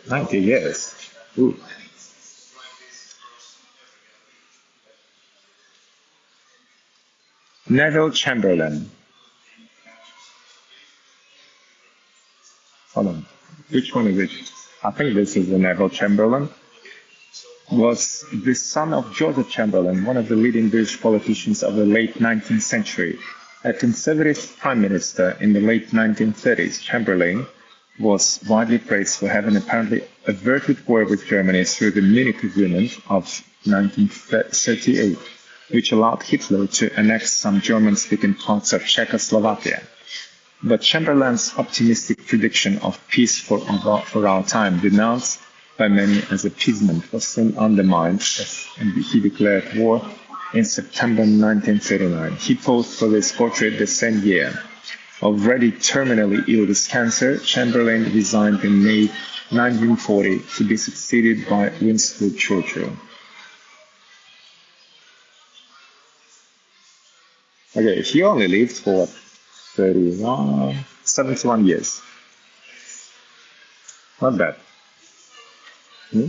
90 years. Ooh. Neville Chamberlain. Hold on. Which one is it? I think this is the Neville Chamberlain. Was the son of Joseph Chamberlain, one of the leading British politicians of the late 19th century. A Conservative Prime Minister in the late 1930s, Chamberlain was widely praised for having apparently averted war with Germany through the Munich Agreement of 1938, which allowed Hitler to annex some German-speaking parts of Czechoslovakia. But Chamberlain's optimistic prediction of peace for our time, denounced by many as appeasement, was soon undermined and he declared war in September 1939. He posed for this portrait the same year. Already terminally ill with cancer, Chamberlain resigned in May 1940 to be succeeded by Winston Churchill. Okay, he only lived for 71 years. Not bad. Hmm?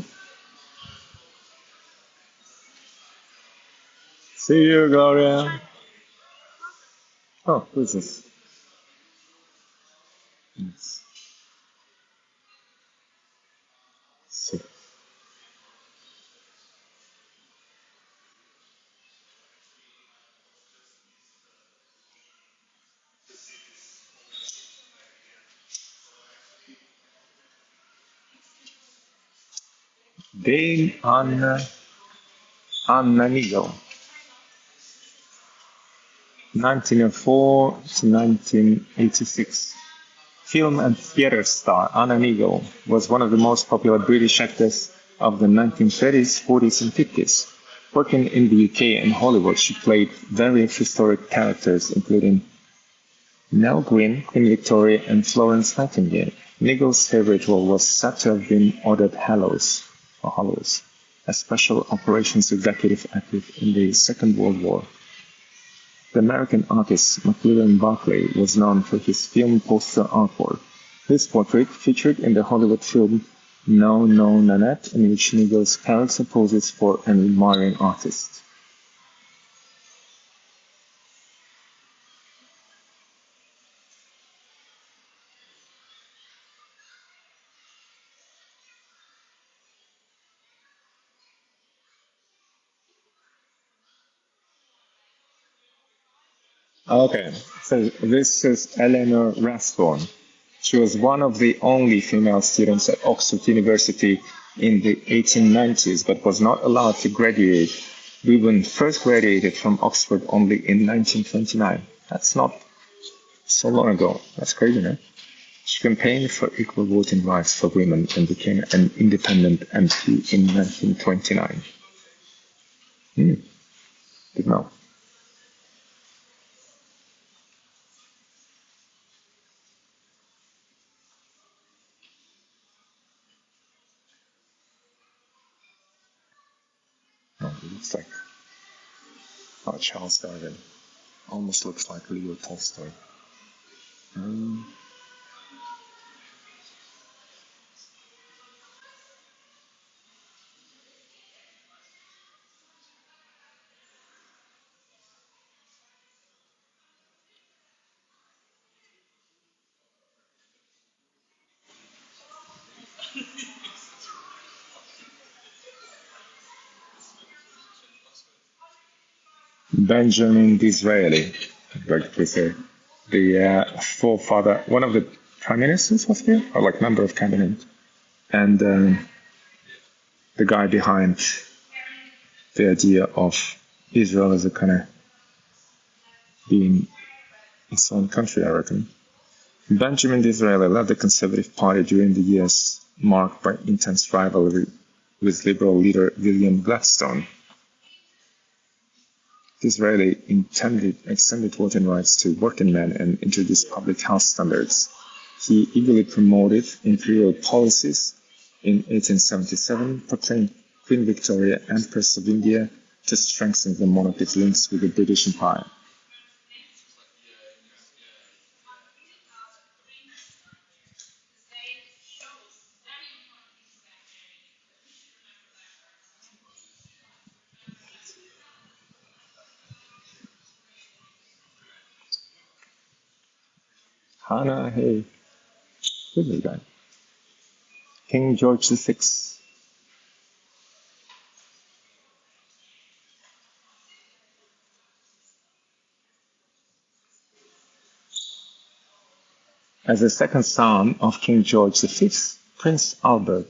See you, Gloria. Oh, who's this? Yes. See. Dame Anna Nigel, 1904 to 1986. Film and theatre star Anna Nigel was one of the most popular British actors of the 1930s, 40s and 50s. Working in the UK and Hollywood, she played various historic characters including Nell Gwyn, Queen Victoria and Florence Nightingale. Nigel's favorite role was said to have been Ordered Hallows, a special operations executive active in the Second World War. The American artist McLaren Barkley was known for his film poster artwork. This portrait featured in the Hollywood film No No Nanette, in which Nigel's character poses for an admiring artist. Okay, so this is Eleanor Rathbone. She was one of the only female students at Oxford University in the 1890s, but was not allowed to graduate. Bevan first graduated from Oxford only in 1929. That's not so long ago. That's crazy, no? She campaigned for equal voting rights for women and became an independent MP in 1929. Did know. Oh, it looks like Charles Darwin. Almost looks like Leo Tolstoy. Benjamin Disraeli, I'd like to say, the forefather, one of the prime ministers was here, or like member of cabinet, and the guy behind the idea of Israel as a kind of being its own country, I reckon. Benjamin Disraeli led the Conservative Party during the years marked by intense rivalry with Liberal leader William Gladstone. Disraeli extended voting rights to working men and introduced public health standards. He eagerly promoted imperial policies. In 1877, proclaimed Queen Victoria Empress of India to strengthen the monarchy's links with the British Empire. Hannah, hey, who's this guy? King George VI. As the second son of King George V, Prince Albert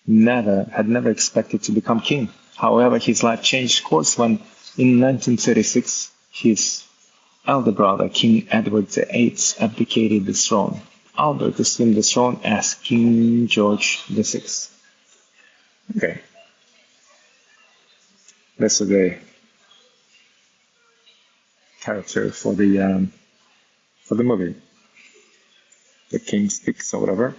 had never expected to become king. However, his life changed course when, in 1936, his elder brother, King Edward VIII, abdicated the throne. Albert assumed the throne as King George VI. Okay, this is the character for the movie, the King Speaks or whatever.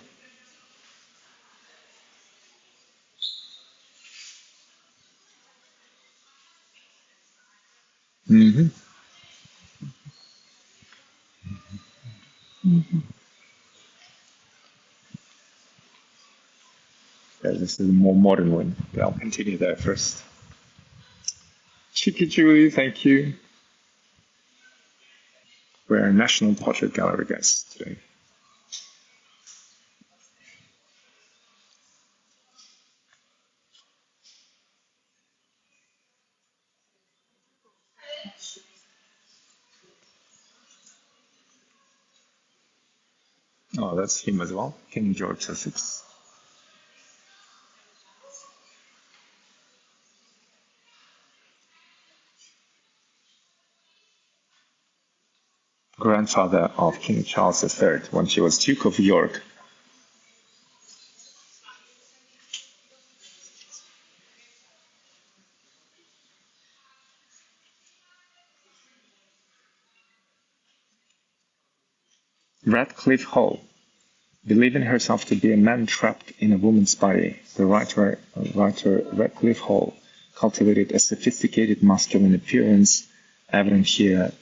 Mm-hmm. Yeah, this is a more modern one, but I'll continue there first. Cheeky Julie, thank you. We're a National Portrait Gallery guest today. Oh, that's him as well, King George VI. Grandfather of King Charles III when he was Duke of York. Radcliffe Hall. Believing herself to be a man trapped in a woman's body, the writer Radcliffe Hall cultivated a sophisticated masculine appearance, evident here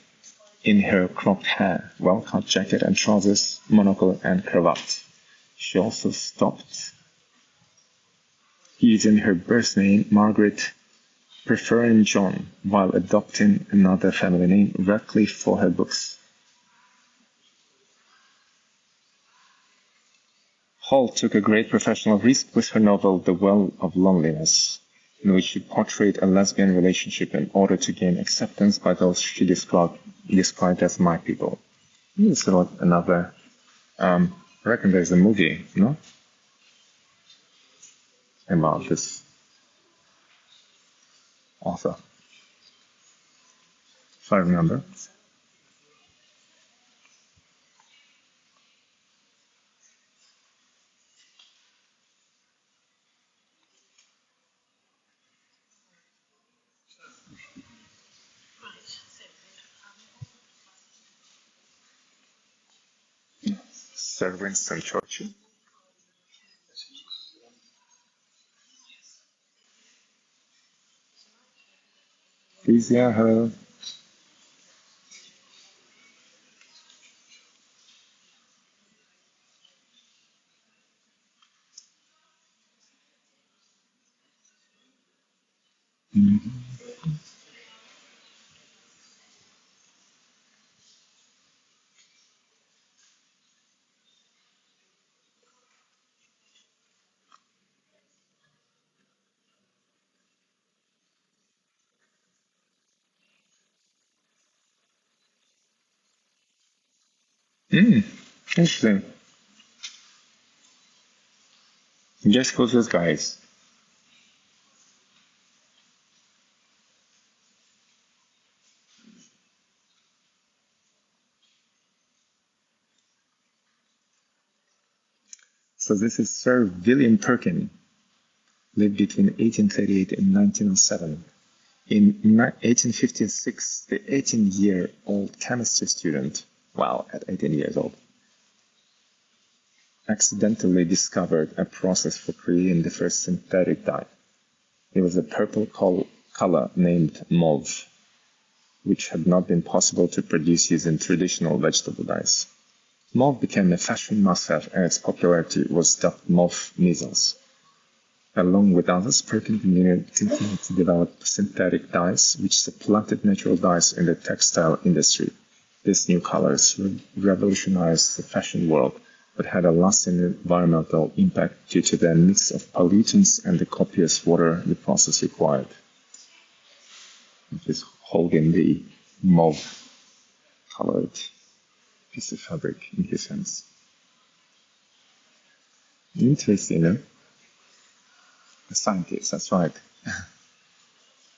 in her cropped hair, well-cut jacket and trousers, monocle and cravat. She also stopped using her birth name, Margaret, preferring John, while adopting another family name, Radcliffe, for her books. Hall took a great professional risk with her novel The Well of Loneliness, in which she portrayed a lesbian relationship in order to gain acceptance by those she described as my people. This is another. I reckon there's a movie, no? About this author, if I remember. Sir Winston Churchill. Please, yeah, hello. Interesting. Guess who's this guy is? So this is Sir William Perkin, lived between 1838 and 1907. In 1856, the 18-year-old chemistry student, wow, at 18 years old, accidentally discovered a process for creating the first synthetic dye. It was a purple color named mauve, which had not been possible to produce using traditional vegetable dyes. Mauve became a fashion must-have and its popularity was dubbed mauve measles. Along with others, Perkin continued to develop synthetic dyes, which supplanted natural dyes in the textile industry. These new colors revolutionized the fashion world, but had a lasting environmental impact due to their mix of pollutants and the copious water the process required. Just holding the mauve-colored piece of fabric in his hands. Interesting, no? A scientist, that's right,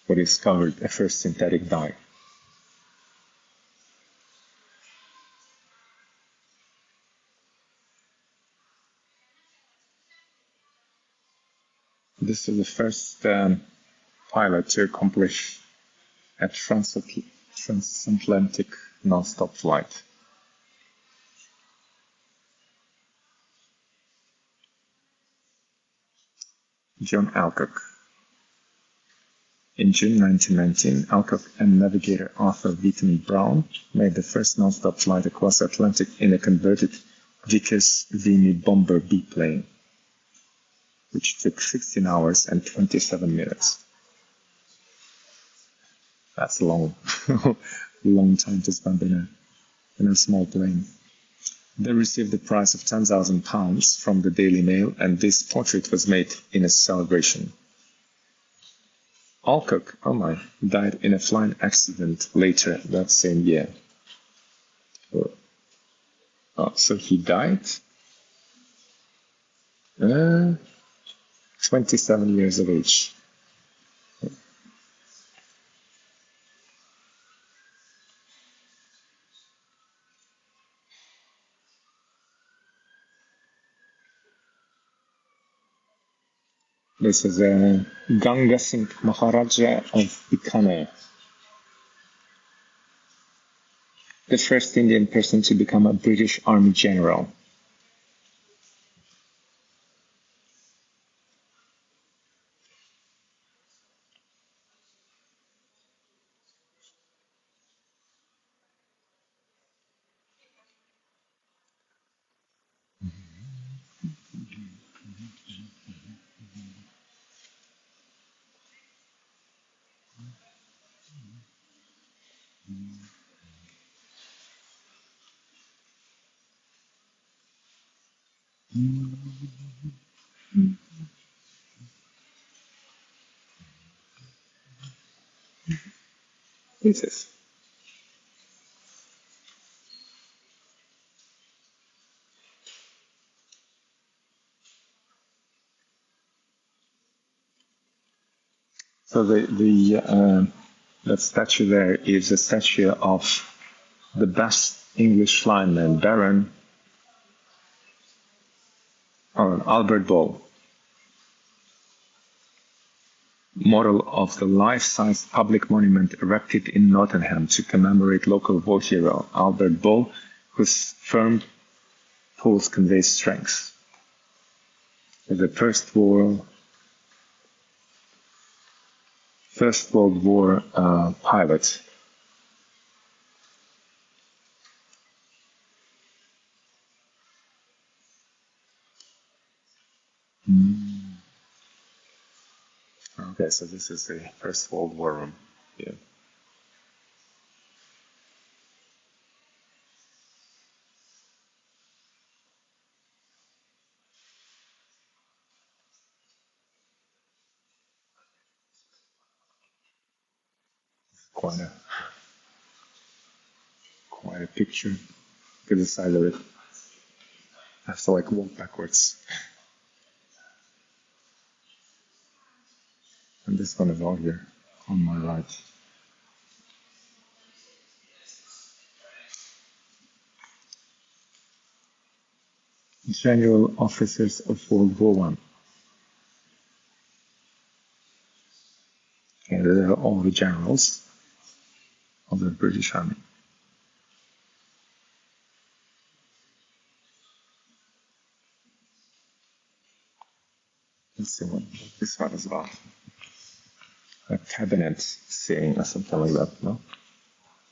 who discovered a first synthetic dye. This is the first pilot to accomplish a transatlantic non-stop flight. John Alcock. In June 1919, Alcock and navigator Arthur Wheaton Brown made the first non-stop flight across the Atlantic in a converted Vickers Vimy Bomber biplane, which took 16 hours and 27 minutes. That's a long time to spend in a small plane. They received the prize of £10,000 from the Daily Mail, and this portrait was made in a celebration. Alcock, died in a flying accident later that same year. So he died 27 years of age. This is Ganga Singh Maharaja of Bikaner, the first Indian person to become a British Army general. Jesus. So that statue there is a statue of the best English lineman, Baron Albert Ball, model of the life-size public monument erected in Nottingham to commemorate local war hero Albert Ball, whose firm pulse conveys strength. The First World War pilot. Okay, so this is the First World War room. Yeah. Quite a picture. Look at the size of it. I have to walk backwards. And this one is all here on my right. General officers of World War I. And they're all the generals of the British Army. Let's see what this one is about. A cabinet saying or something like that, no?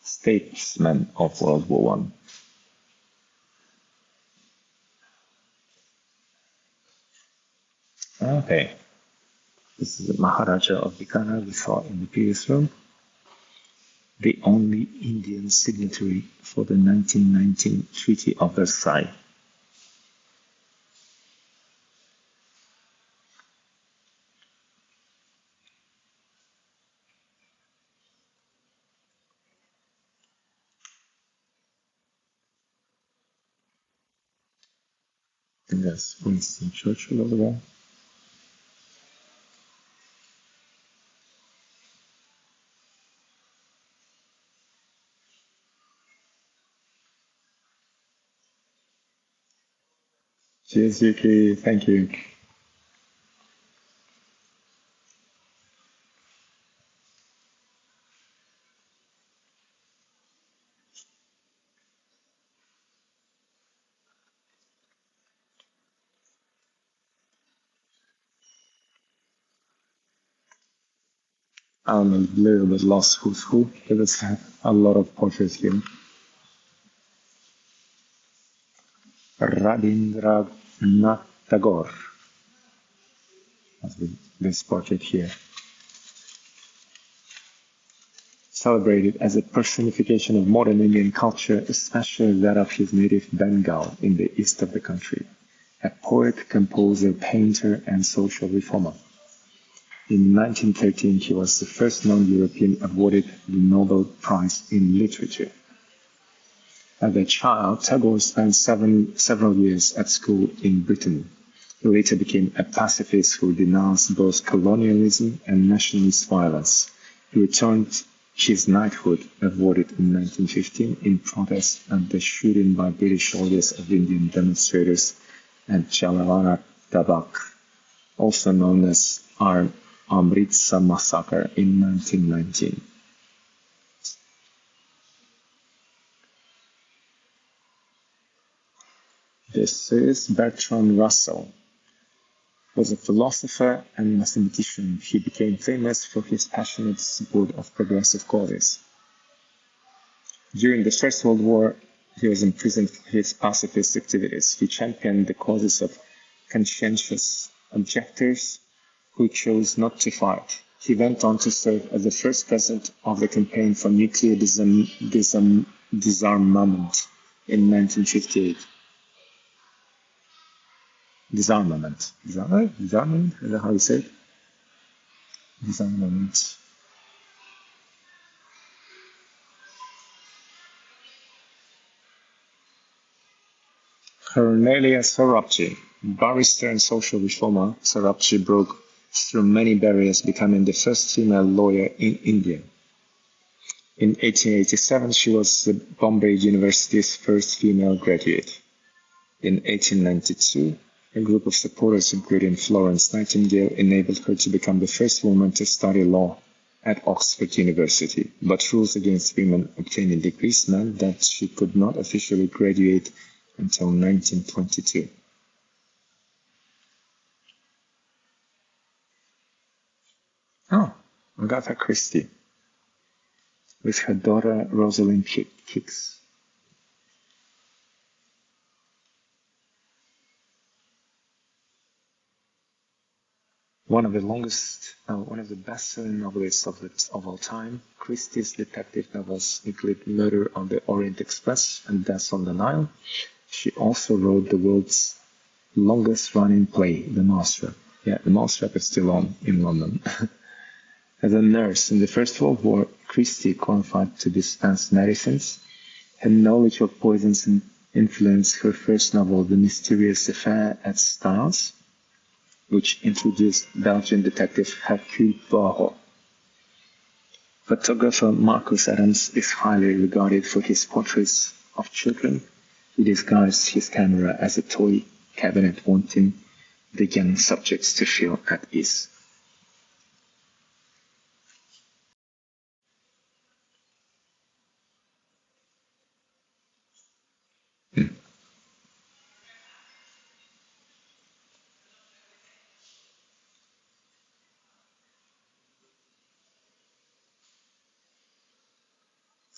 Statesmen of World War I. Okay. This is the Maharaja of Bikaner we saw in the previous room. the only Indian signatory for the 1919 Treaty of Versailles. And that's Winston Churchill over there. Cheers, Yuki. Thank you. I'm a little bit lost who's who, but there's a lot of portraits here. Rabindranath Tagore. That's this portrait here. Celebrated as a personification of modern Indian culture, especially that of his native Bengal in the east of the country. A poet, composer, painter, and social reformer. In 1913, he was the first non-European awarded the Nobel Prize in Literature. As a child, Tagore spent several years at school in Britain. He later became a pacifist who denounced both colonialism and nationalist violence. He returned his knighthood, awarded in 1915, in protest at the shooting by British soldiers of Indian demonstrators at Jallianwala Bagh, also known as Amritsar Massacre in 1919. This is Bertrand Russell. He was a philosopher and mathematician. He became famous for his passionate support of progressive causes. During the First World War, he was imprisoned for his pacifist activities. He championed the causes of conscientious objectors who chose not to fight. He went on to serve as the first president of the campaign for nuclear disarmament in 1958. Disarmament. Disarmament? Is that how you say it? Disarmament. Cornelia Sorabji, barrister and social reformer, Sorabji broke through many barriers, becoming the first female lawyer in India. In 1887, she was the Bombay University's first female graduate. In 1892, a group of supporters, including Florence Nightingale, enabled her to become the first woman to study law at Oxford University, but rules against women obtaining degrees meant that she could not officially graduate until 1922. Oh, Agatha Christie with her daughter Rosalind Hicks. One of the best-selling novelists of all time, Christie's detective novels include Murder on the Orient Express and Death on the Nile. She also wrote the world's longest-running play, The Mousetrap. Yeah, The Mousetrap is still on in London. As a nurse in the First World War, Christie qualified to dispense medicines. Her knowledge of poisons influenced her first novel, The Mysterious Affair at Styles, which introduced Belgian detective Hercule Poirot. Photographer Marcus Adams is highly regarded for his portraits of children. He disguised his camera as a toy cabinet, wanting the young subjects to feel at ease.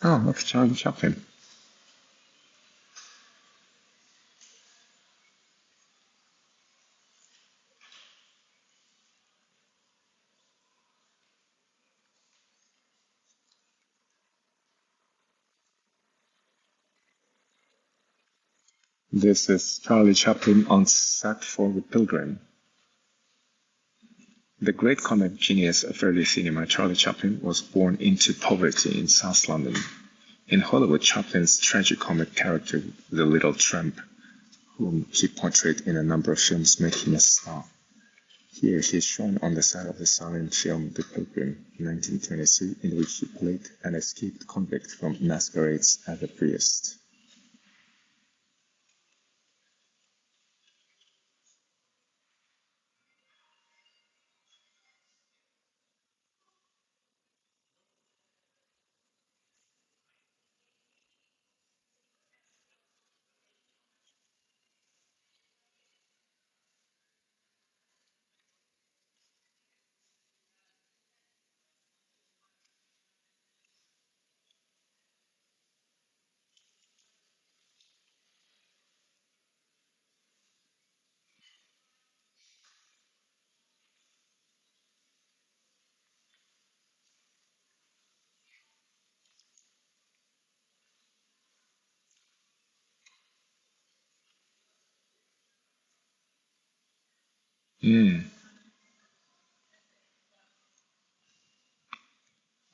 Oh, that's Charlie Chaplin. This is Charlie Chaplin on set for The Pilgrim. The great comic genius of early cinema, Charlie Chaplin, was born into poverty in South London. In Hollywood, Chaplin's tragicomic character, the Little Tramp, whom he portrayed in a number of films, made him a star. Here he is shown on the set of the silent film The Pilgrim, 1923, in which he played an escaped convict from masquerades as a priest.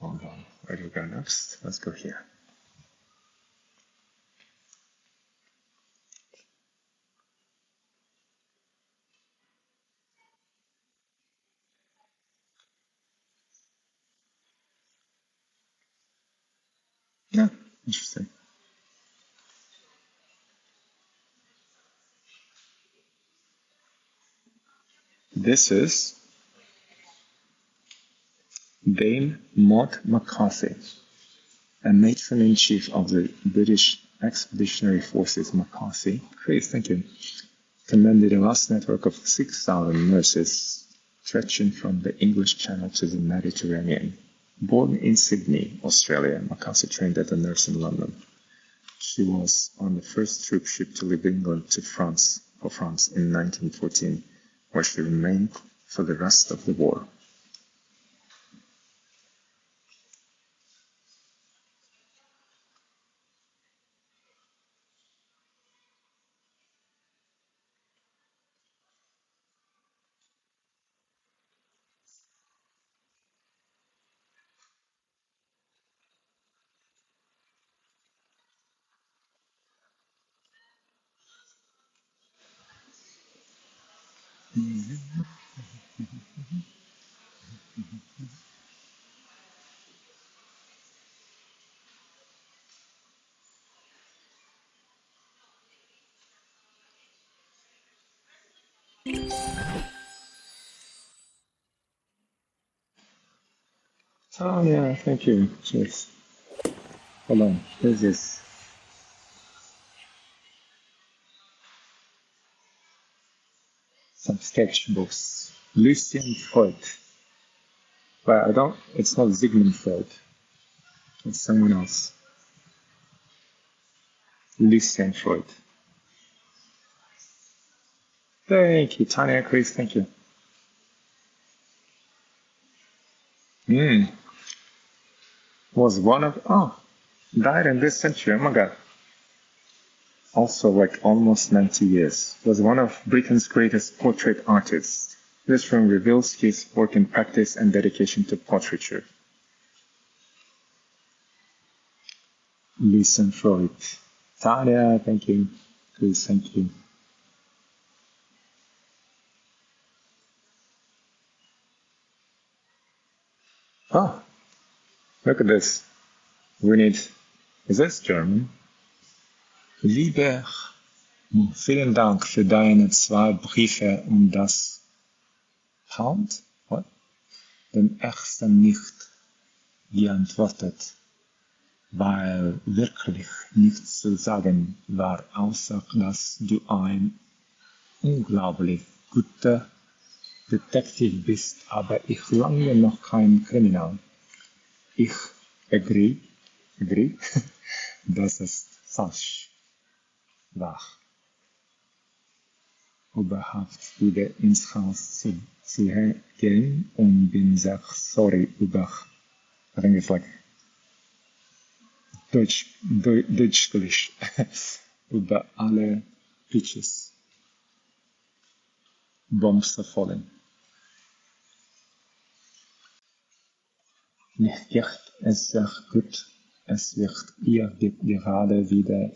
Hold on, where do we go next? Let's go here. Yeah, interesting. This is Dame Maud McCarthy, a matron-in-chief of the British Expeditionary Forces. McCarthy, Chris, thank you, commanded a vast network of 6,000 nurses stretching from the English Channel to the Mediterranean. Born in Sydney, Australia, McCarthy trained as a nurse in London. She was on the first troop ship to leave England to France in 1914, where she remained for the rest of the war. Oh yeah, thank you. Cheers. Hold on. This is some sketchbooks. Lucien Freud. But I don't, it's not Sigmund Freud. It's someone else. Lucien Freud. Thank you, Tanya, Chris, thank you. Was one of, died in this century, oh my god. Also like almost 90 years. Was one of Britain's greatest portrait artists. This film reveals his work in practice and dedication to portraiture. Lucien Freud. Tanya, thank you. Chris, thank you. Oh, look at this. We need, is this German? Lieber, vielen Dank für deine 2 Briefe und das Pound? What? Den ersten nicht geantwortet, weil wirklich nichts zu sagen war, außer dass du ein unglaublich guter Detektiv bist, aber ich lange noch kein Kriminal. Ich agree, das ist falsch. War. Überhaupt wieder ins Haus zu gehen und bin sehr sorry über, I think it's like Deutsch, über alle Peaches. Bombs are falling. Nicht wird es sehr gut. Es wird ihr gerade wieder.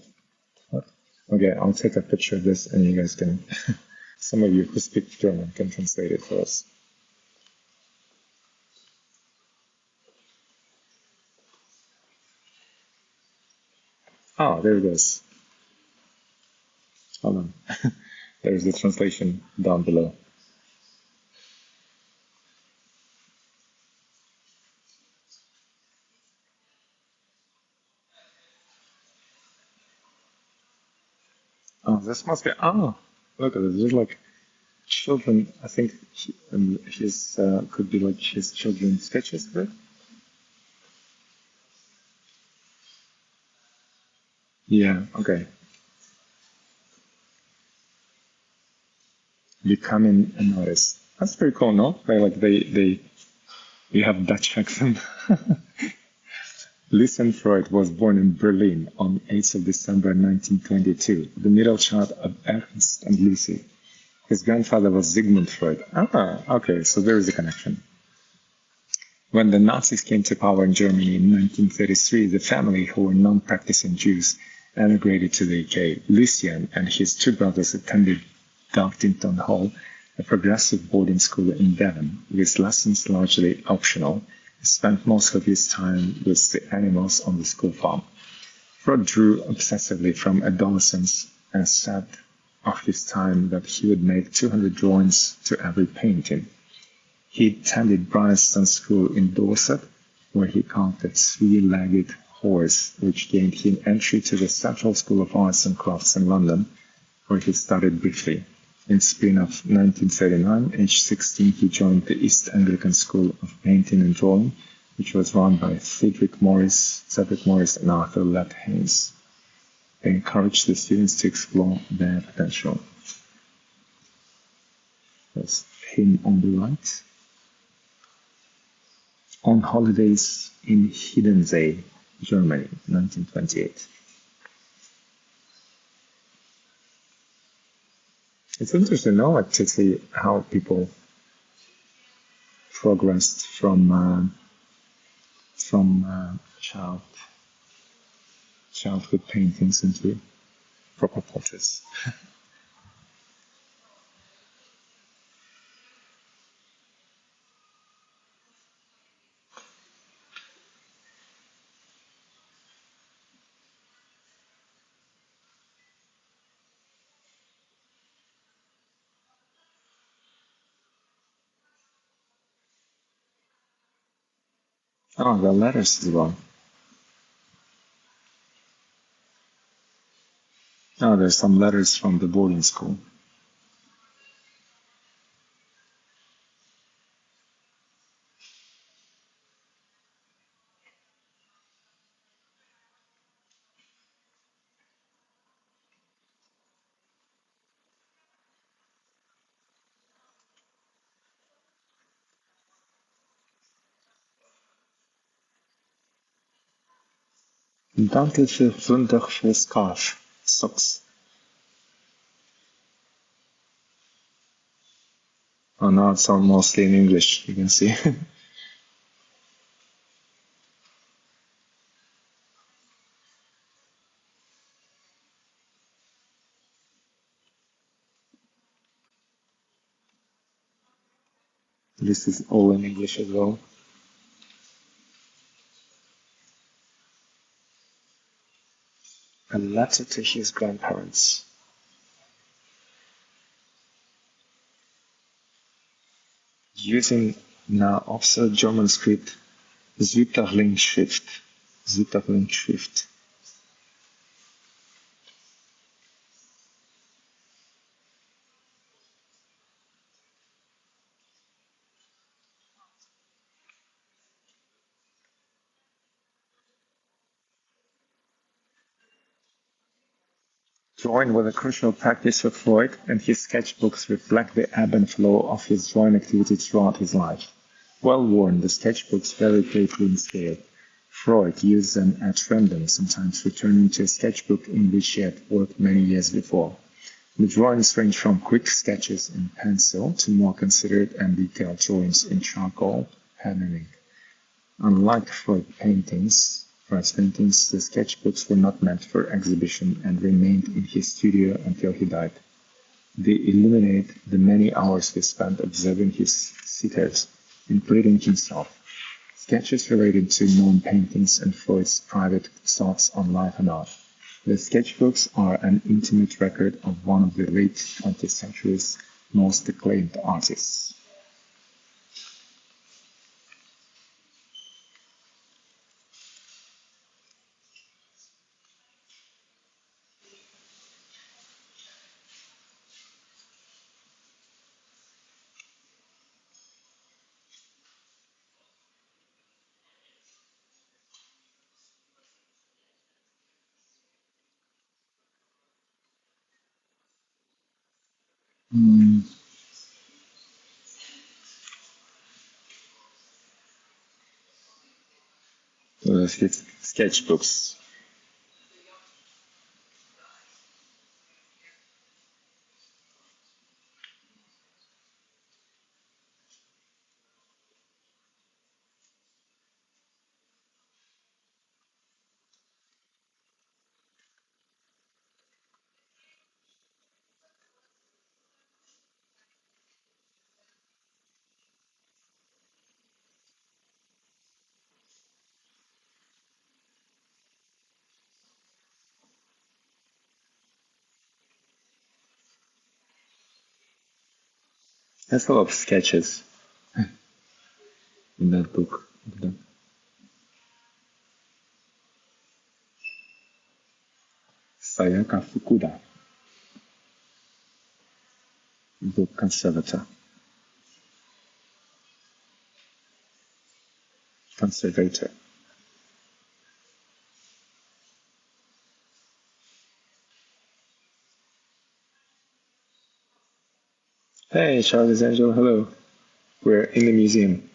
What? Okay, I'll take a picture of this and you guys can, some of you who speak German can translate it for us. Oh, there it is. Hold on. There's the translation down below. Oh, this must be. Oh, look at this. There's like children. I think his could be like his children's sketches of it. Yeah. Okay. Becoming an artist. That's pretty cool, no? They you have Dutch accent. Lucian Freud was born in Berlin on 8th of December 1922, the middle child of Ernst and Lucy. His grandfather was Sigmund Freud. Ah, okay, so there is a connection. When the Nazis came to power in Germany in 1933, the family, who were non-practicing Jews, emigrated to the UK. Lucian and his two brothers attended Dartington Hall, a progressive boarding school in Devon, with lessons largely optional. He spent most of his time with the animals on the school farm. Freud drew obsessively from adolescence and said of his time that he would make 200 drawings to every painting. He attended Bryanston School in Dorset, where he carved a three-legged horse, which gained him entry to the Central School of Arts and Crafts in London, where he studied briefly. In spring of 1939, aged 16, he joined the East Anglican School of Painting and Drawing, which was run by Cedric Morris, and Arthur Lett Haynes. They encouraged the students to explore their potential. There's him on the right. On holidays in Hiddensee, Germany, 1928. It's interesting now, like, to see how people progressed from childhood paintings into proper portraits. Oh, the letters as well. Oh, there's some letters from the boarding school. Danke für wunderschönes scarf. Socks. Oh, now it's all mostly in English, you can see. This is all in English as well. A letter to his grandparents. Using now also German script, Sütterling-Schrift. Sütterling-Schrift. Drawing was a crucial practice for Freud, and his sketchbooks reflect the ebb and flow of his drawing activity throughout his life. Well worn, the sketchbooks vary greatly in scale. Freud used them at random, sometimes returning to a sketchbook in which he had worked many years before. The drawings range from quick sketches in pencil to more considered and detailed drawings in charcoal, pen, and ink. Unlike Freud's paintings, the sketchbooks were not meant for exhibition and remained in his studio until he died. They illuminate the many hours he spent observing his sitters, including himself. Sketches related to known paintings and Freud's private thoughts on life and art. The sketchbooks are an intimate record of one of the late 20th century's most acclaimed artists. Sketchbooks. There's a lot of sketches in that book. Sayaka Fukuda, book conservator. Hey, Charlie's Angel, hello. We're in the museum,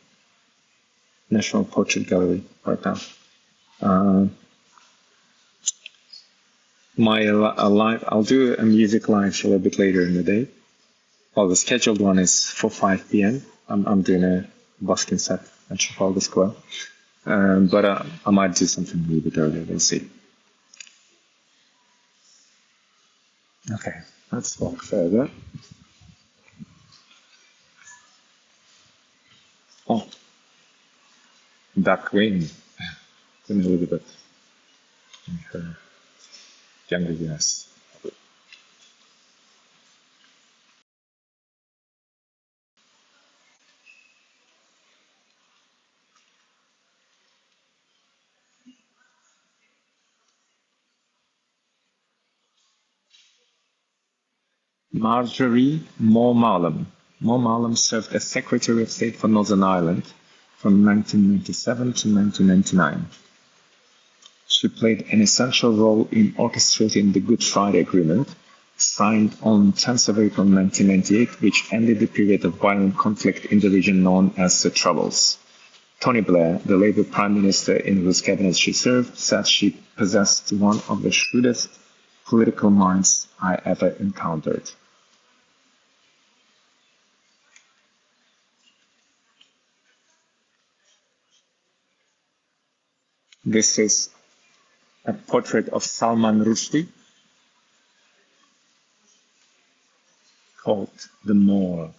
National Portrait Gallery, right now. I'll do a music live show a bit later in the day. Well, the scheduled one is for 5 p.m. I'm doing a busking set at Trafalgar Square. But I might do something a little bit earlier, we'll see. Okay, let's walk further. Oh, Duck Wing, Queen Elizabeth in her younger years. Marjorie Moore-Marlam. Moore-Marlam served as Secretary of State for Northern Ireland from 1997 to 1999. She played an essential role in orchestrating the Good Friday Agreement, signed on 10th of April 1998, which ended the period of violent conflict in the region known as the Troubles. Tony Blair, the Labour Prime Minister in whose cabinet she served, said she possessed one of the shrewdest political minds I ever encountered. This is a portrait of Salman Rushdie called The Moor.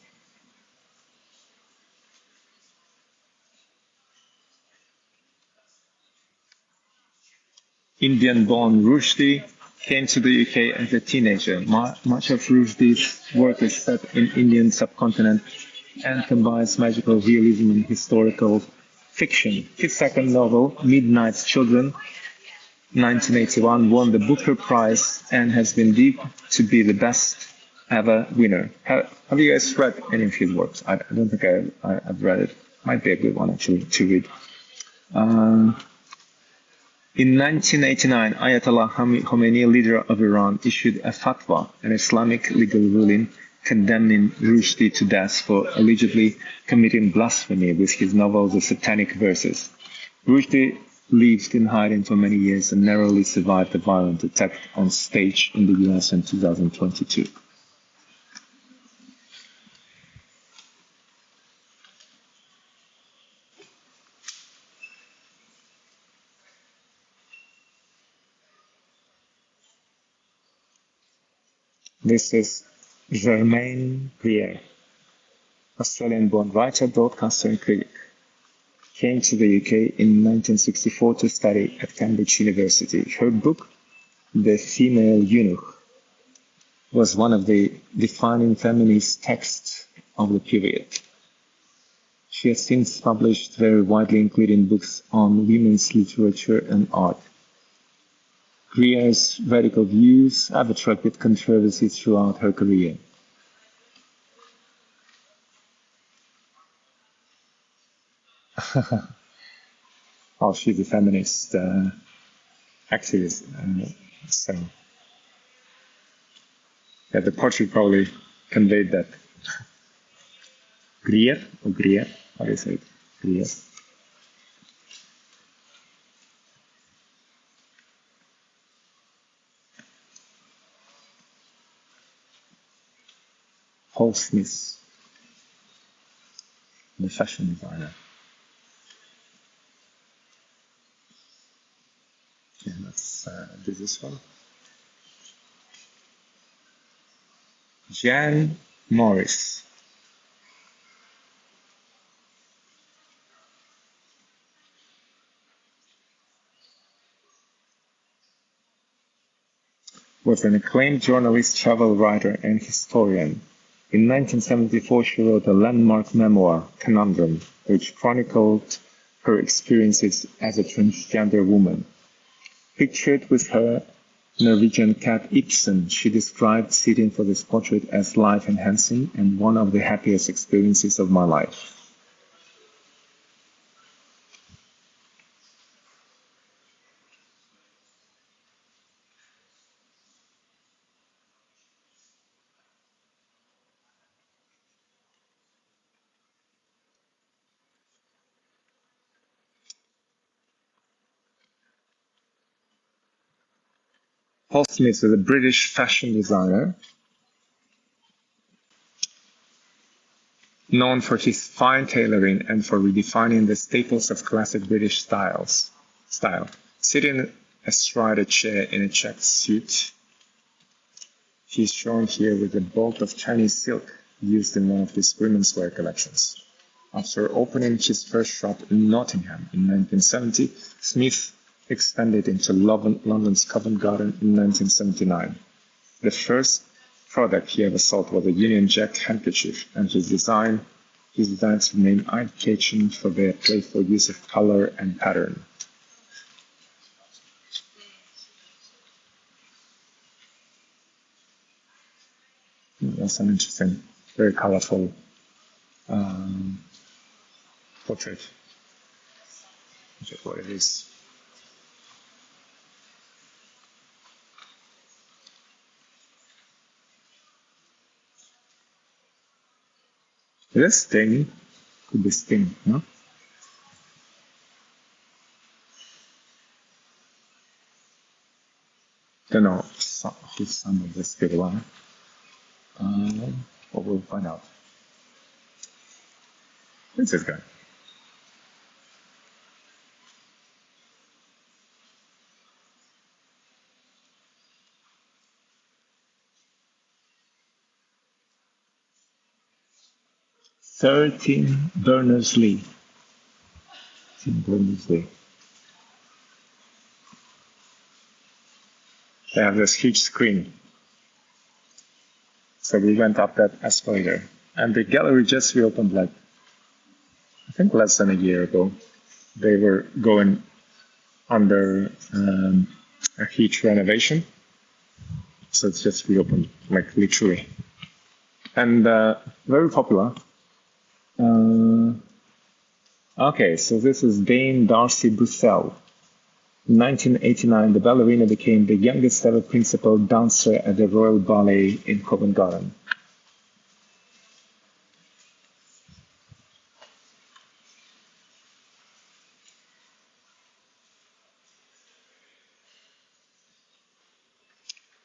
Indian-born Rushdie came to the UK as a teenager. Much of Rushdie's work is set in Indian subcontinent and combines magical realism and historical fiction. His second novel, Midnight's Children, 1981, won the Booker Prize and has been deemed to be the best ever winner. Have you guys read any of his works? I don't think I've read it. Might be a good one actually to read. In 1989, Ayatollah Khomeini, leader of Iran, issued a fatwa, an Islamic legal ruling condemning Rushdie to death for allegedly committing blasphemy with his novel The Satanic Verses. Rushdie lived in hiding for many years and narrowly survived a violent attack on stage in the US in 2022. This is Germaine Greer, Australian-born writer, broadcaster, and critic. Came to the UK in 1964 to study at Cambridge University. Her book, The Female Eunuch, was one of the defining feminist texts of the period. She has since published very widely, including books on women's literature and art. Greer's radical views have attracted controversy throughout her career. Oh, she's a feminist activist. So, yeah, the portrait probably conveyed that. Greer or Greer? How do you say it? Greer. Paul Smith, the fashion designer. Yeah, let's do this one. Jan Morris. Was an acclaimed journalist, travel writer, and historian. In 1974, she wrote a landmark memoir, Conundrum, which chronicled her experiences as a transgender woman. Pictured with her Norwegian cat Ibsen, she described sitting for this portrait as life-enhancing and one of the happiest experiences of my life. Paul Smith is a British fashion designer known for his fine tailoring and for redefining the staples of classic British style. Sitting astride a chair in a checked suit, he is shown here with a bolt of Chinese silk used in one of his women's wear collections. After opening his first shop in Nottingham in 1970, Smith expanded into London's Covent Garden in 1979. The first product he ever sold was a Union Jack handkerchief, and his designs remain eye-catching for their playful use of color and pattern. That's an interesting, very colorful portrait. Check what it is. Is it Sting? Could be Sting, no? Don't know who's some of this people are. But we'll find out. Who's this guy? Tim Berners-Lee. Tim Berners-Lee. They have this huge screen. So we went up that escalator. And the gallery just reopened like, I think less than a year ago. They were going under a huge renovation. So it's just reopened, like literally. And very popular. Okay, so this is Dame Darcy Bussell. In 1989, the ballerina became the youngest ever principal dancer at the Royal Ballet in Covent Garden.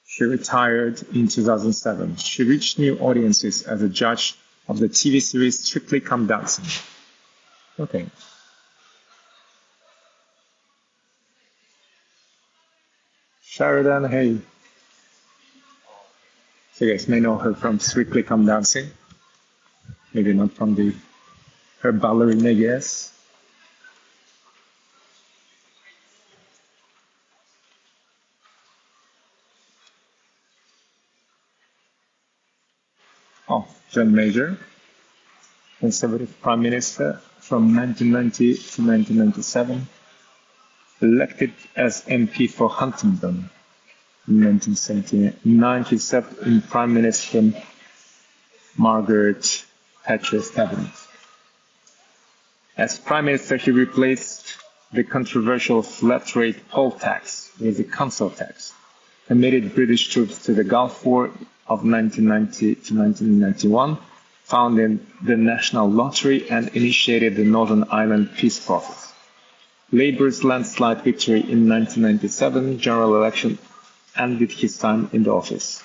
She retired in 2007. She reached new audiences as a judge of the TV series Strictly Come Dancing. Okay. Sheridan, hey. So you guys may know her from Strictly Come Dancing. Maybe not from her ballerina, yes. Oh, John Major, Conservative Prime Minister from 1990 to 1997, elected as MP for Huntingdon in 1979. He served in Prime Minister Margaret Thatcher's cabinet. As Prime Minister, he replaced the controversial flat rate poll tax with a council tax, committed British troops to the Gulf War of 1990 to 1991, founded the National Lottery, and initiated the Northern Ireland peace process. Labour's landslide victory in 1997 general election ended his time in the office.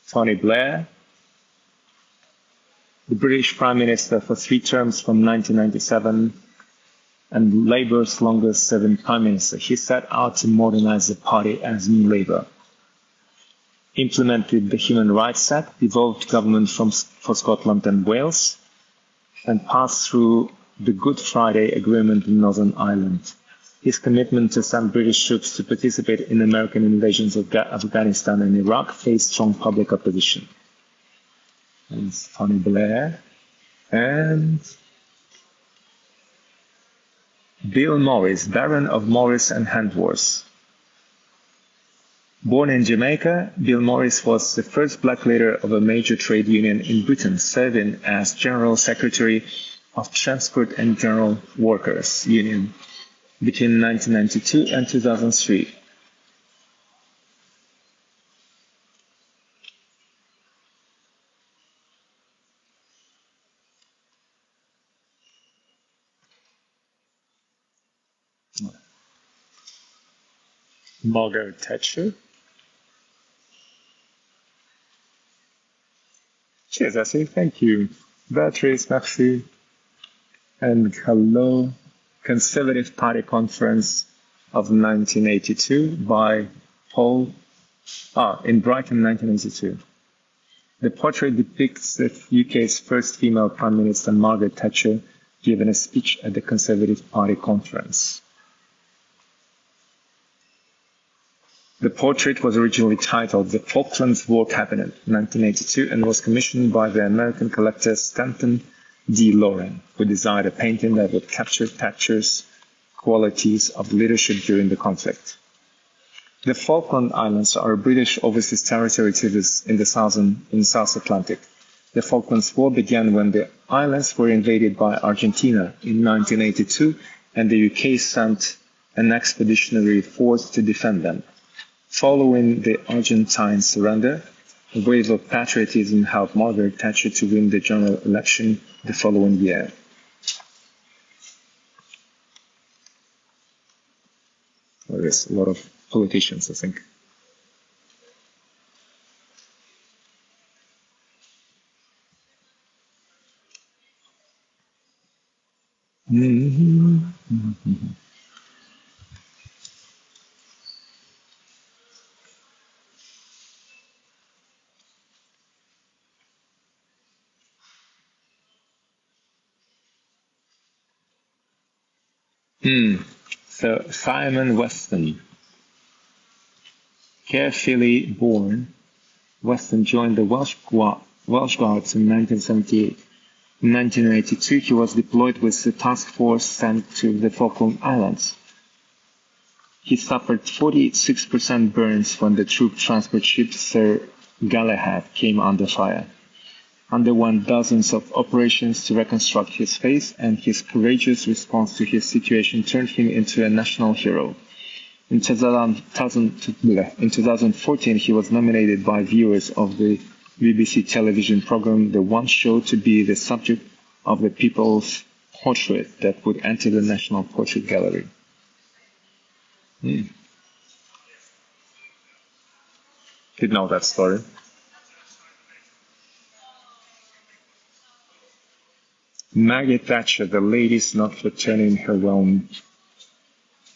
Tony Blair, the British Prime Minister for 3 terms from 1997 and Labour's longest-serving Prime Minister. He set out to modernize the party as New Labour, implemented the Human Rights Act, devolved government for Scotland and Wales, and passed through the Good Friday Agreement in Northern Ireland. His commitment to send British troops to participate in American invasions of Afghanistan and Iraq faced strong public opposition. And Tony Blair and Bill Morris, Baron of Morris and Handworth. Born in Jamaica, Bill Morris was the first black leader of a major trade union in Britain, serving as General Secretary of Transport and General Workers Union between 1992 and 2003. Margaret Thatcher. Cheers, I say thank you. Beatrice, merci. And hello. Conservative Party Conference of 1982 by Paul in Brighton, 1982. The portrait depicts the UK's first female Prime Minister, Margaret Thatcher, giving a speech at the Conservative Party Conference. The portrait was originally titled The Falklands War Cabinet, 1982, and was commissioned by the American collector Stanton D. Loren, who designed a painting that would capture Thatcher's qualities of leadership during the conflict. The Falkland Islands are a British overseas territory in the South Atlantic. The Falklands War began when the islands were invaded by Argentina in 1982, and the UK sent an expeditionary force to defend them. Following the Argentine surrender, a wave of patriotism helped Margaret Thatcher to win the general election the following year. Well, there's a lot of politicians, I think. So Simon Weston, carefully born, Weston joined the Welsh Guards in 1978. In 1982, he was deployed with the task force sent to the Falkland Islands. He suffered 46% burns when the troop transport ship Sir Galahad came under fire. Underwent dozens of operations to reconstruct his face, and his courageous response to his situation turned him into a national hero. In 2014, he was nominated by viewers of the BBC television program The One Show to be the subject of the People's Portrait that would enter the National Portrait Gallery. Didn't know that story. Margaret Thatcher, the lady's not for turning her realm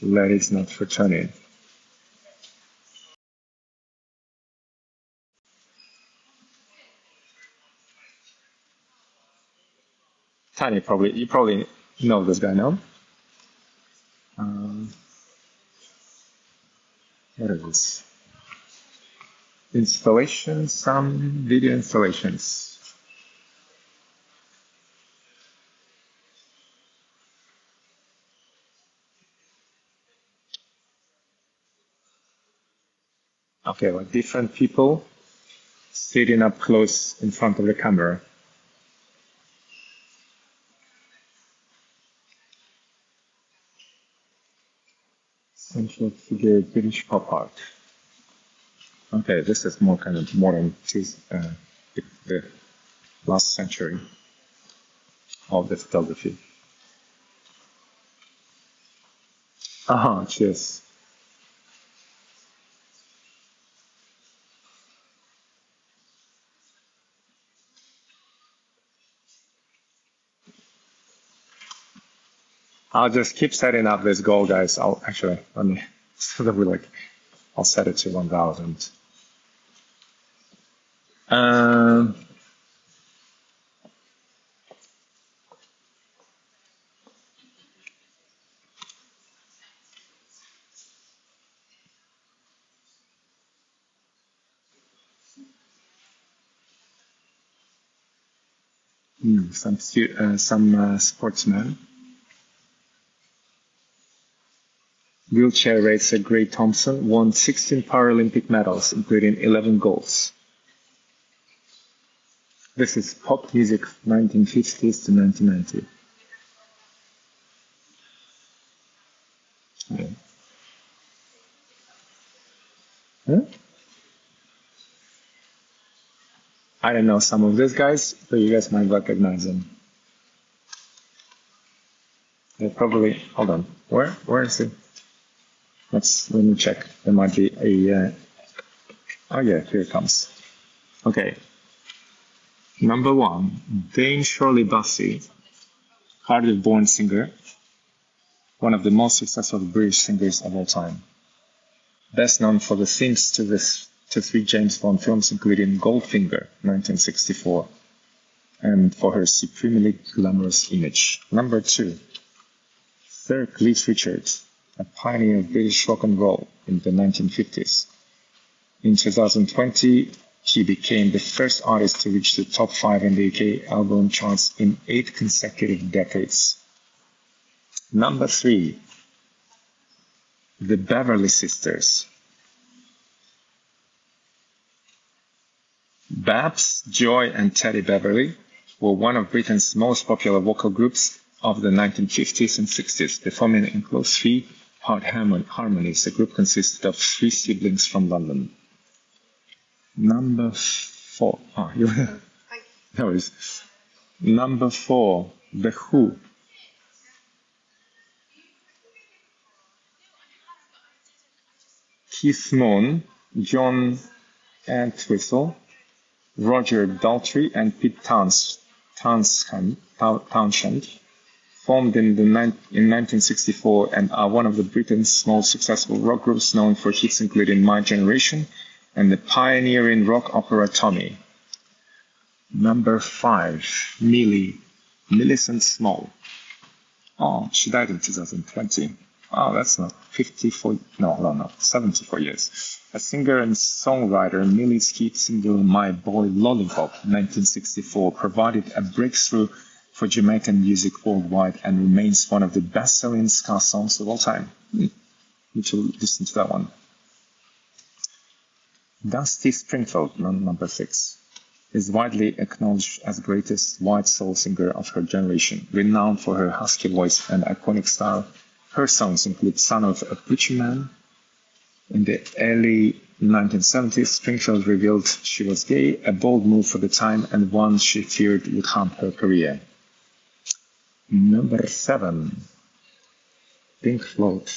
Ladies not fraternity. Tanya, you probably know this guy, no? What is this? Installations, some video installations. Okay, like different people sitting up close in front of the camera. Central figure, British pop art. Okay, this is more kind of modern, the last century of the photography. Cheers. I'll just keep setting up this goal, guys. Let me, so that I'll set it to 1,000. Some sportsmen. Wheelchair racer Gray Thompson won 16 Paralympic medals, including 11 golds. This is pop music 1950s to 1990. Yeah. Huh? I don't know some of these guys, but you guys might recognize them. They probably, hold on, where is it? Let me check. There might be a, oh yeah, here it comes. Okay. Number 1, Dame Shirley Bassey, Cardiff-born singer, one of the most successful British singers of all time. Best known for the themes to 3 James Bond films, including Goldfinger, 1964, and for her supremely glamorous image. Number 2, Sir Cliff Richards, a pioneer of British rock and roll in the 1950s. In 2020, he became the first artist to reach the top 5 in the UK album charts in 8 consecutive decades. Number 3, the Beverly Sisters. Babs, Joy, and Teddy Beverly were one of Britain's most popular vocal groups of the 1950s and 60s, performing in close 3-part harmonies. The group consisted of 3 siblings from London. Number 4. No worries. Number 4, The Who. Keith Moon, John Entwistle, Roger Daltrey, and Pete Townshend formed in 1964 and are one of Britain's most successful rock groups, known for hits including My Generation and the pioneering rock opera Tommy. Number 5, Millicent Small. Oh, she died in 2020. Oh, that's not 54, no, 74 years. A singer and songwriter, Millie's hit single My Boy Lollipop, 1964, provided a breakthrough for Jamaican music worldwide and remains one of the best-selling ska songs of all time. Need to listen to that one. Dusty Springfield, number 6, is widely acknowledged as the greatest white soul singer of her generation. Renowned for her husky voice and iconic style, her songs include Son of a Preacher Man. In the early 1970s, Springfield revealed she was gay, a bold move for the time and one she feared would harm her career. Number 7, Pink Floyd.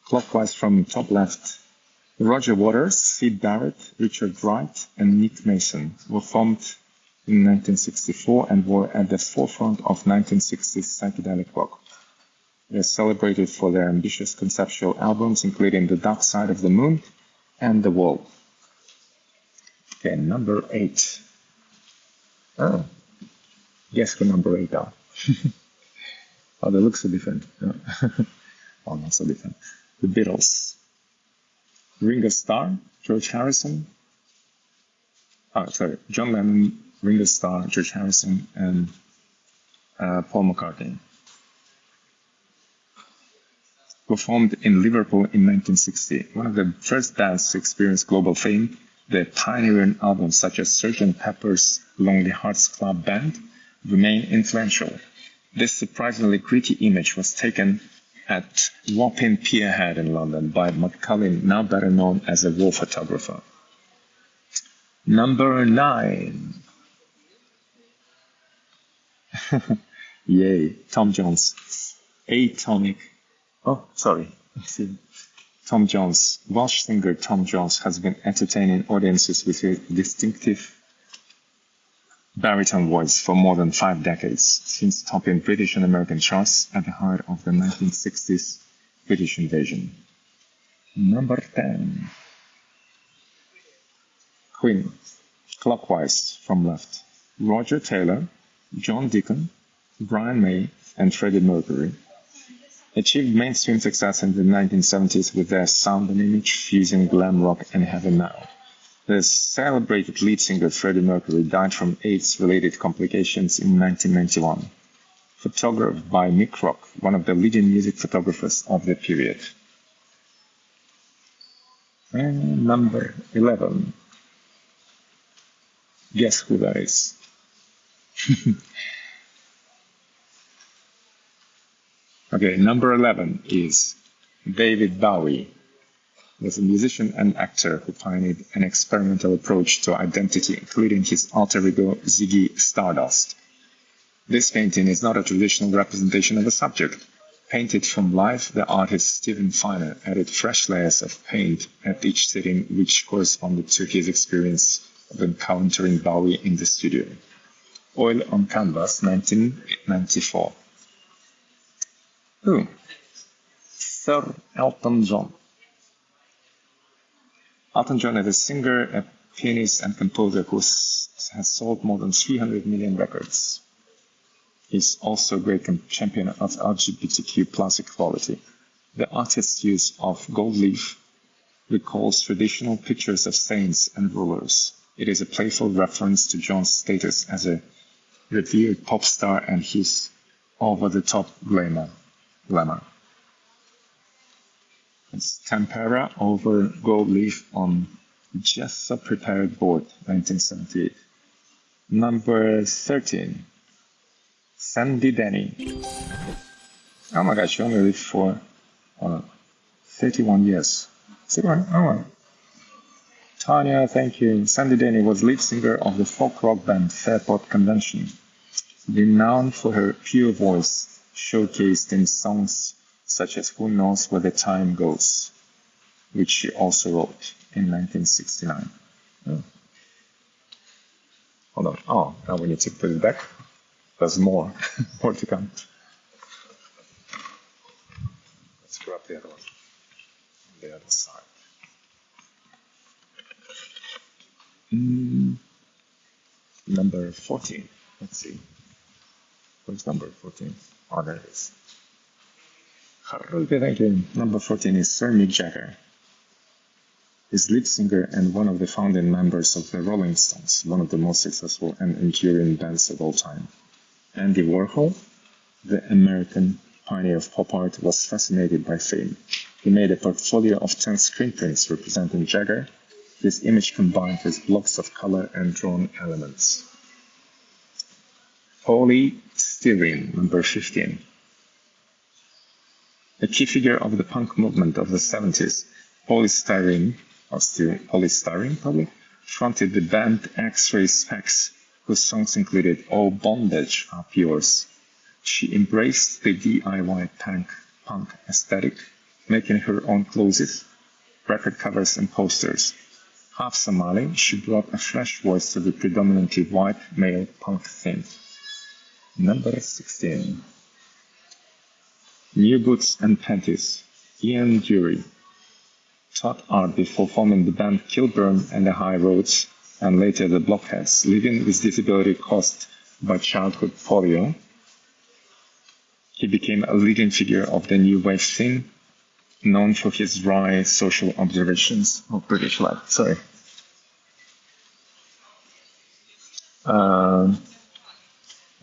Clockwise from top left, Roger Waters, Syd Barrett, Richard Wright, and Nick Mason were formed in 1964 and were at the forefront of 1960s psychedelic rock. They are celebrated for their ambitious conceptual albums, including The Dark Side of the Moon and The Wall. Okay, number 8. Oh, guess who number 8 are? Oh, they look so different. Oh, not so different. The Beatles. Ringo Starr, George Harrison. Oh, sorry, John Lennon, Ringo Starr, George Harrison, and Paul McCartney. Performed in Liverpool in 1960. One of the first bands to experience global fame, their pioneering albums such as Sgt. Pepper's Lonely Hearts Club Band remain influential. This surprisingly gritty image was taken at Wapping Pierhead in London by McCullin, now better known as a war photographer. Number 9. Yay, Tom Jones. Tom Jones. Welsh singer Tom Jones has been entertaining audiences with his distinctive baritone voice for more than 5 decades, since topping British and American charts at the height of the 1960s British invasion. Number 10. Queen. Clockwise from left. Roger Taylor, John Deacon, Brian May, and Freddie Mercury achieved mainstream success in the 1970s with their sound and image fusing glam rock and heavy metal. The celebrated lead singer Freddie Mercury died from AIDS-related complications in 1991, photographed by Mick Rock, one of the leading music photographers of the period. And number 11. Guess who that is? Okay, number 11 is David Bowie. He was a musician and actor who pioneered an experimental approach to identity, including his alter ego Ziggy Stardust. This painting is not a traditional representation of a subject. Painted from life, the artist Stephen Finer added fresh layers of paint at each sitting, which corresponded to his experience of encountering Bowie in the studio. Oil on Canvas, 1994. Ooh. Sir Elton John. Elton John is a singer, a pianist, and composer who has sold more than 300 million records. He's also a great champion of LGBTQ plus equality. The artist's use of gold leaf recalls traditional pictures of saints and rulers. It is a playful reference to John's status as a revered pop star and his over-the-top glamour. It's tempera over gold leaf on just a prepared board, 1978. Number 13. Sandy Denny. Oh my gosh, she only lived for 31 years. 31? Oh, Tanya, thank you. Sandy Denny was lead singer of the folk rock band Fairport Convention. Renowned for her pure voice, showcased in songs such as Who Knows Where the Time Goes, which she also wrote in 1969. Oh. Hold on. Oh, now we need to put it back. There's more. More to come. Let's grab the other one. On the other side. Number 14. Let's see. Where's number 14? Oh, there it is. Thank you. Number 14 is Sir Mick Jagger. He's lead singer and one of the founding members of the Rolling Stones, one of the most successful and enduring bands of all time. Andy Warhol, the American pioneer of pop art, was fascinated by fame. He made a portfolio of 10 screen prints representing Jagger, his image combined with blocks of color and drawn elements. Polystyrene, number 15. A key figure of the punk movement of the 70s, Polystyrene, or still Polystyrene probably, fronted the band X-Ray Specs, whose songs included All Bondage Up Yours. She embraced the DIY punk aesthetic, making her own clothes, record covers, and posters. Half Somali, she brought a fresh voice to the predominantly white male punk theme. Number 16. New Boots and Panties, Ian Dury. Taught art before forming the band Kilburn and the High Roads, and later the Blockheads, living with disability caused by childhood polio. He became a leading figure of the new wave scene, known for his wry social observations of British life. Sorry.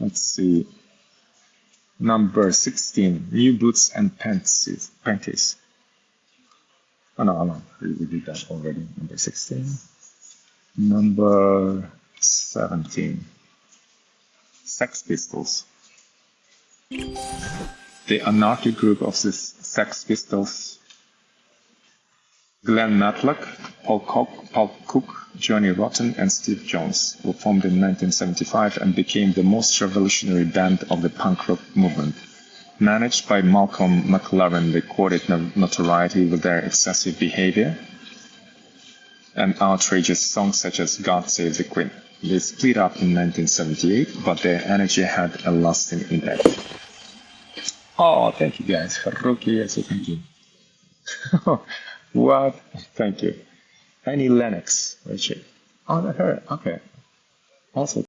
Let's see. Number 16, New Boots and Panties. Oh no, we did that already. Number 16. Number 17, Sex Pistols. The anarchic group of the Sex Pistols, Glenn Matlock, Paul Cook, Johnny Rotten, and Steve Jones, were formed in 1975 and became the most revolutionary band of the punk rock movement. Managed by Malcolm McLaren, they courted notoriety with their excessive behavior and outrageous songs such as God Save the Queen. They split up in 1978, but their energy had a lasting impact. Oh, thank you guys. Haruki, yes, thank you. What? Thank you. Annie Lennox, Richard. Oh, her. Okay. Also.